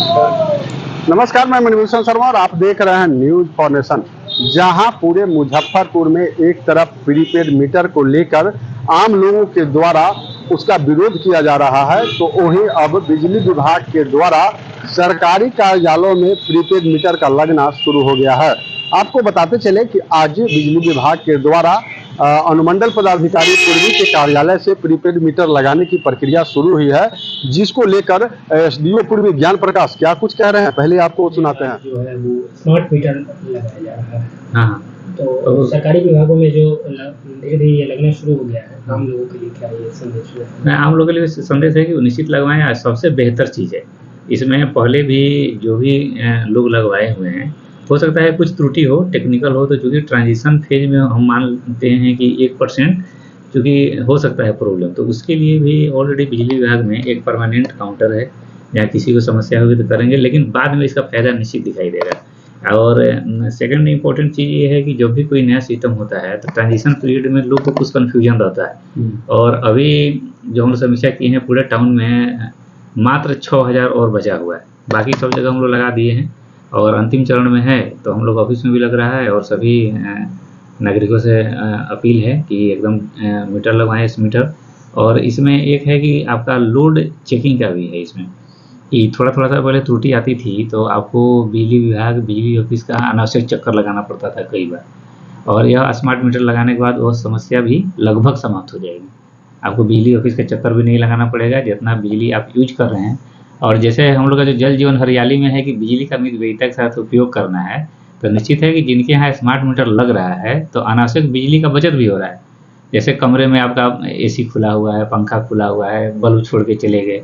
नमस्कार, मैं मणिभूषण शर्मा और आप देख रहे हैं न्यूज फॉर्नेशन। जहां पूरे मुजफ्फरपुर में एक तरफ प्रीपेड मीटर को लेकर आम लोगों के द्वारा उसका विरोध किया जा रहा है, तो वहीं अब बिजली विभाग के द्वारा सरकारी कार्यालयों में प्रीपेड मीटर का लगना शुरू हो गया है। आपको बताते चले कि आज बिजली विभाग के द्वारा अनुमंडल पदाधिकारी पूर्वी के कार्यालय से प्रीपेड मीटर लगाने की प्रक्रिया शुरू हुई है, जिसको लेकर एसडीओ पूर्वी ज्ञान प्रकाश क्या कुछ कह रहे हैं, पहले आपको सुनाते हैं। जो है वो स्मार्ट मीटर लगाया जा रहा है। हाँ, तो सरकारी विभागों में जो धीरे धीरे ये लगना शुरू हो गया है, आम लोगों के लिए क्या ये संदेश है? आम लोगों के लिए संदेश है कि निश्चित लगवाएं, सबसे बेहतर चीज़ है। इसमें पहले भी जो भी लोग लगवाए हुए हैं, हो सकता है कुछ त्रुटि हो, टेक्निकल हो, तो चूँकि ट्रांजिशन फेज में हम मानते हैं कि 1% चूँकि हो सकता है प्रॉब्लम, तो उसके लिए भी ऑलरेडी बिजली विभाग में एक परमानेंट काउंटर है, या किसी को समस्या होगी तो करेंगे, लेकिन बाद में इसका फ़ायदा निश्चित दिखाई देगा। और सेकंड इम्पोर्टेंट चीज़ ये है कि जब भी कोई नया सिस्टम होता है तो ट्रांजिशन पीरियड में लोग को कुछ कन्फ्यूजन रहता है, और अभी जो हम लोग समीक्षा किए हैं पूरे टाउन में मात्र 6000 और बचा हुआ है, बाकी सब जगह हम लोग लगा दिए हैं और अंतिम चरण में है। तो हम लोग ऑफिस में भी लग रहा है और सभी नागरिकों से अपील है कि एकदम मीटर लगवाएं इस मीटर। और इसमें एक है कि आपका लोड चेकिंग का भी है इसमें, कि थोड़ा सा पहले त्रुटि आती थी तो आपको बिजली विभाग, बिजली ऑफिस का अनावश्यक चक्कर लगाना पड़ता था कई बार, और यह स्मार्ट मीटर लगाने के बाद वह समस्या भी लगभग समाप्त हो जाएगी। आपको बिजली ऑफिस का चक्कर भी नहीं लगाना पड़ेगा, जितना बिजली आप यूज कर रहे हैं। और जैसे हम लोग का जो जल जीवन हरियाली में है कि बिजली का मितव्ययिता के साथ उपयोग करना है, तो निश्चित है कि जिनके यहाँ स्मार्ट मीटर लग रहा है तो अनावश्यक बिजली का बचत भी हो रहा है। जैसे कमरे में आपका एसी खुला हुआ है, पंखा खुला हुआ है, बल्ब छोड़ के चले गए,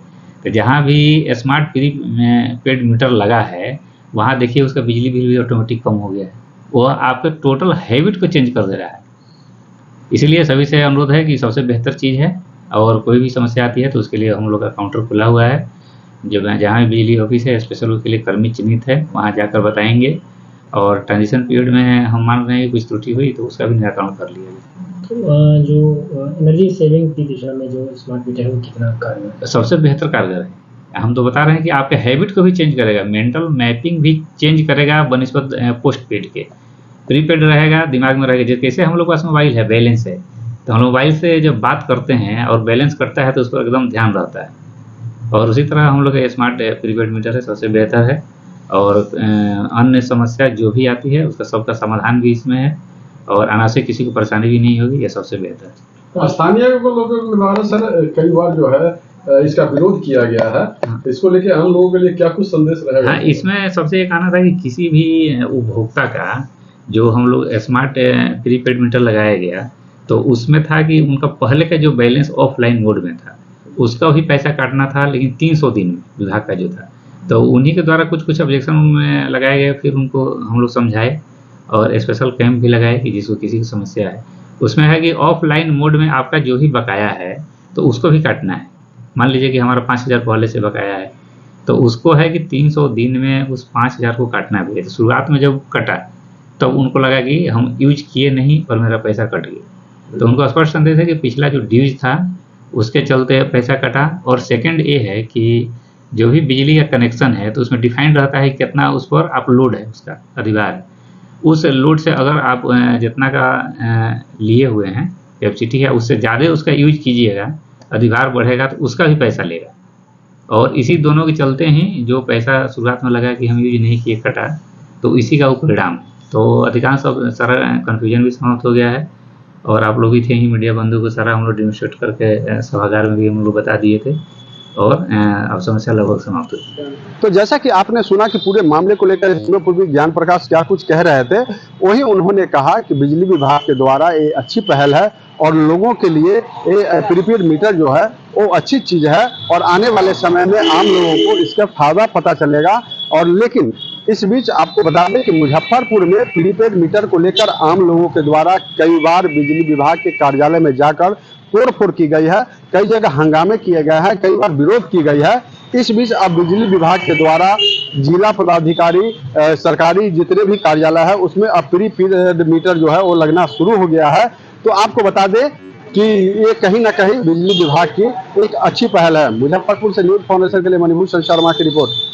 तो जहाँ भी स्मार्ट प्रीपेड मीटर लगा है वहाँ देखिए उसका बिजली बिल भी ऑटोमेटिक कम हो गया है। वह आपके टोटल हैबिट को चेंज कर दे रहा है। इसलिए सभी से अनुरोध है कि सबसे बेहतर चीज़ है, और कोई भी समस्या आती है तो उसके लिए हम लोग का काउंटर खुला हुआ है। जहाँ भी बिजली ऑफिस है स्पेशल उसके लिए कर्मी चिन्हित है, वहाँ जाकर बताएंगे। और ट्रांजिशन पीरियड में हम मान रहे हैं कि कुछ त्रुटि हुई तो उसका भी निराकरण कर लिया जाए। तो जो एनर्जी सेविंग की दिशा में जो स्मार्ट मीटर है वो कितना कारगर है? सबसे बेहतर कारगर है। हम तो बता रहे हैं कि आपके हैबिट को भी चेंज करेगा, मेंटल मैपिंग भी चेंज करेगा बनिस्बत पोस्ट पेड के। प्रीपेड रहेगा, दिमाग में रहेगा। जैसे हम लोग के पास मोबाइल है, बैलेंस है, तो हम मोबाइल से जब बात करते हैं और बैलेंस कटता है तो उस पर एकदम ध्यान रहता है। और उसी तरह हम लोग का स्मार्ट प्रीपेड मीटर है, सबसे बेहतर है। और अन्य समस्या जो भी आती है उसका सबका समाधान भी इसमें है, और अनावश्यक किसी को परेशानी भी नहीं होगी, ये सबसे बेहतर है। स्थानीय लोगों के द्वारा सर कई बार जो है इसका विरोध किया गया है। हाँ। इसको लेके हम लोगों के लिए क्या कुछ संदेश रहेगा? हाँ, इसमें सबसे एक आना था कि किसी भी उपभोक्ता का जो हम लोग स्मार्ट प्रीपेड मीटर लगाया गया तो उसमें था कि उनका पहले का जो बैलेंस ऑफलाइन मोड में था उसका भी पैसा काटना था, लेकिन 300 दिन में विभाग का जो था, तो उन्हीं के द्वारा कुछ ऑब्जेक्शन उनमें लगाए गए। फिर उनको हम लोग समझाए और स्पेशल कैंप भी लगाए कि जिसको किसी की समस्या है। उसमें है कि ऑफलाइन मोड में आपका जो भी बकाया है तो उसको भी काटना है। मान लीजिए कि हमारा 5000 पहले से बकाया है, तो उसको है कि 300 दिन में उस 5000 को काटना भी है। तो शुरुआत में जब कटा तब तो उनको लगा कि हम यूज किए नहीं और मेरा पैसा कट गया, तो उनको स्पष्ट संदेश है कि पिछला जो ड्यूज था उसके चलते पैसा कटा। और सेकंड ये है कि जो भी बिजली का कनेक्शन है तो उसमें डिफाइंड रहता है कितना उस पर आप लोड है, उसका अधिभार है। उस लोड से अगर आप जितना का लिए हुए हैं कैपेसिटी है उससे ज़्यादा उसका यूज कीजिएगा, अधिभार बढ़ेगा तो उसका भी पैसा लेगा। और इसी दोनों के चलते ही जो पैसा शुरुआत में लगा कि हम यूज नहीं किए कटा, तो इसी का परिणाम। तो अधिकांश सारा कन्फ्यूजन भी समाप्त हो गया है, और आप लोग भी थे ही मीडिया बंधु को सारा हम लोग डेमोन्स्ट्रेट करके सभागार में भी हम लोग बता दिए थे, और अब समस्या लगभग समाप्त हो गई। तो जैसा कि आपने सुना कि पूरे मामले को लेकर इसमें पूर्वी ज्ञान प्रकाश क्या कुछ कह रहे थे, वही उन्होंने कहा कि बिजली विभाग के द्वारा ये अच्छी पहल है और लोगों के लिए ये प्रीपेड मीटर जो है वो अच्छी चीज़ है, और आने वाले समय में आम लोगों को इसका फायदा पता चलेगा। और लेकिन इस बीच आपको बता दें कि मुजफ्फरपुर में प्रीपेड मीटर को लेकर आम लोगों के द्वारा कई बार बिजली विभाग के कार्यालय में जाकर तोड़फोड़ की गई है, कई जगह हंगामे किए गए हैं, कई बार विरोध की गई है। इस बीच अब बिजली विभाग के द्वारा जिला पदाधिकारी सरकारी जितने भी कार्यालय है उसमें अब प्रीपेड मीटर जो है वो लगना शुरू हो गया है। तो आपको बता दें कि ये कहीं ना कहीं बिजली विभाग की एक अच्छी पहल है। मुजफ्फरपुर से न्यूज फाउंडेशन के लिए मणिभूषण शर्मा की रिपोर्ट।